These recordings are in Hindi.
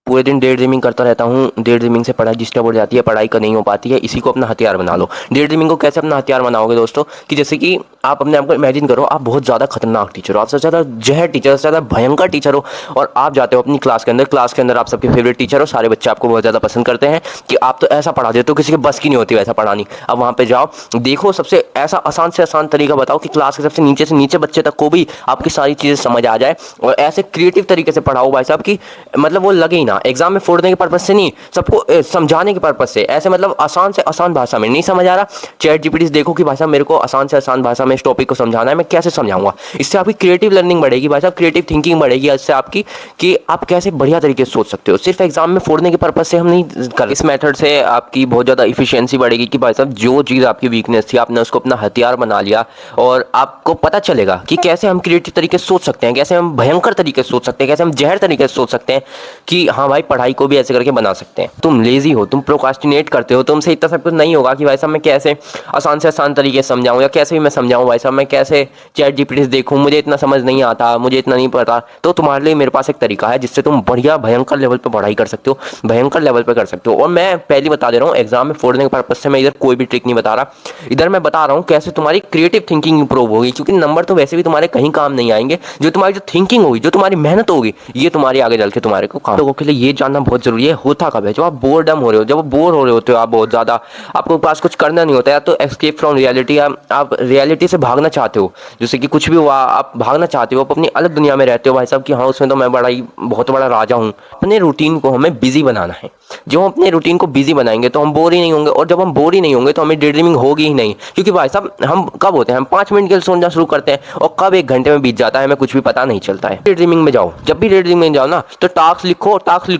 पूरे दिन डे ड्रीमिंग करता रहता हूँ, डे ड्रीमिंग से पढ़ाई डिस्टर्ब हो जाती है, पढ़ाई का नहीं हो पाती है, इसी को अपना हथियार बना लो। डे ड्रीमिंग को कैसे अपना हथियार बनाओगे दोस्तों, कि जैसे कि आप अपने आप को इमेजिन करो, आप बहुत ज़्यादा खतरनाक टीचर हो, आप सबसे ज़्यादा जहर टीचर, सबसे ज़्यादा भयंकर टीचर हो, और आप जाते हो अपनी क्लास के अंदर आप सबके फेवरेट टीचर हो, सारे बच्चे आपको बहुत ज़्यादा पसंद करते हैं कि आप तो ऐसा पढ़ा देते हो, किसी के बस की नहीं होती वैसा पढ़ानी। अब वहाँ पे जाओ, देखो सबसे ऐसा आसान से आसान तरीका बताओ कि क्लास के सबसे नीचे से नीचे बच्चे तक को भी आपकी सारी चीज़ें समझ आ जाए, और ऐसे क्रिएटिव तरीके से पढ़ाओ भाई साहब कि मतलब वो लगे ही ना, एग्जाम में फोड़ने के पर्पज से नहीं, सबको समझाने के पर्पज से। ऐसे मतलब आसान से आसान भाषा में, नहीं समझ आ रहा, चैट जीपीटी देखो कि भाई साहब मेरे को आसान से आसान भाषा में इस टॉपिक को समझाना है, मैं कैसे समझाऊंगा। इससे आपकी क्रिएटिव लर्निंग बढ़ेगी भाई साहब, क्रिएटिव थिंकिंग बढ़ेगी इससे आपकी, कि आप कैसे बढ़िया तरीके से सोच सकते हो। सिर्फ एग्जाम में फोड़ने के पर्पज से हम नहीं कर, इस मेथड से आपकी बहुत ज़्यादा इफिशियंसी बढ़ेगी कि भाई साहब जो चीज़ आपकी वीकनेस थी आपने उसको अपना हथियार बना लिया, और आपको पता चलेगा कि कैसे हम क्रिएटिव तरीके से सोच सकते हैं, कैसे हम भयंकर तरीके से सोच सकते हैं, कैसे हम जहर तरीके से सोच सकते हैं, कि हाँ भाई पढ़ाई को भी ऐसे करके बना सकते हैं। तुम लेजी हो, तुम प्रोकास्टिनेट करते हो, तुमसे इतना सब कुछ नहीं होगा कि भाई साहब मैं कैसे आसान से आसान तरीके से समझाऊं, या कैसे भी मैं समझाऊं भाई साहब, मैं कैसे चैट जीपीटी से देखूं, मुझे इतना समझ नहीं आता, मुझे इतना नहीं पता। तो तुम्हारे लिए मेरे पास एक तरीका है जिससे तुम बढ़िया भयंकर लेवल पर पढ़ाई कर सकते हो, भयंकर लेवल पर कर सकते हो। और मैं पहले बता दे रहा हूँ, एग्जाम में फोड़ने के पर्पज से मैं इधर कोई भी ट्रिक नहीं बता रहा, इधर मैं बता रहा हूँ कैसे तुम्हारी क्रिएटिव थिंकिंग इंप्रूव होगी, क्योंकि नंबर तो वैसे भी तुम्हारे कहीं काम नहीं आएंगे, जो तुम्हारी जो थिंकिंग होगी, जो तुम्हारी मेहनत होगी, ये तुम्हारी आगे चल के तुम्हारे को काम। लोगों के लिए ये जानना बहुत जरूरी है, होता कब है जब आप बोरडम हो रहे हो, जब आप बोर हो रहे होते हो, आप बहुत ज़्यादा, आपको पास कुछ करना नहीं होता है, तो एस्केप फ्रॉम रियलिटी, आप रियलिटी से भागना चाहते हो, जैसे कि कुछ भी हुआ आप भागना चाहते हो, आप अपनी अलग दुनिया में रहते हो भाई साहब, कि हाँ उसमें तो मैं बड़ा ही बहुत बड़ा राजा हूँ। अपने रूटीन को हमें बिजी बनाना है, जो हम अपने रूटीन को बिजी बनाएंगे तो हम बोर ही नहीं होंगे, और जब हम बोर ही नहीं होंगे तो हमें डे ड्रीमिंग होगी ही नहीं। क्योंकि भाई साहब हम कब होते हैं, हम 5 मिनट के लिए सोचना शुरू करते हैं और कब 1 घंटे में बीत जाता है हमें कुछ भी पता नहीं चलता है। डे ड्रीमिंग में जाओ, जब भी डे ड्रीमिंग में जाओ ना, तो टास्क लिखो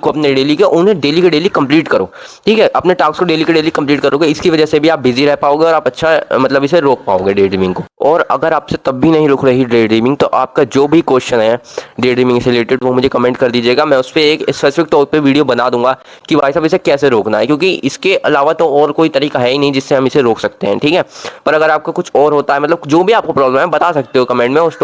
अपने डेली के, उन्हें डेली के डेली कंप्लीट करो। ठीक है, अपने टास्क को डेली के डेली कंप्लीट करोगे, इसकी वजह से भी आप बिजी रह पाओगे और आप अच्छा मतलब इसे रोक पाओगे डे ड्रीमिंग को। और अगर आपसे तब भी नहीं रुक रही डे ड्रीमिंग, तो आपका जो भी क्वेश्चन है डे ड्रीमिंग से रिलेटेड वो मुझे कमेंट कर दीजिएगा, मैं उस पर एक स्पेसिफिक टॉपिक पे वीडियो बना दूंगा कि भाई साहब इसे कैसे रोकना है, क्योंकि इसके अलावा तो और कोई तरीका है ही नहीं जिससे हम इसे रोक सकते हैं। ठीक है, पर अगर आपको कुछ और होता है, मतलब जो भी आपको प्रॉब्लम है बता सकते हो कमेंट में, उस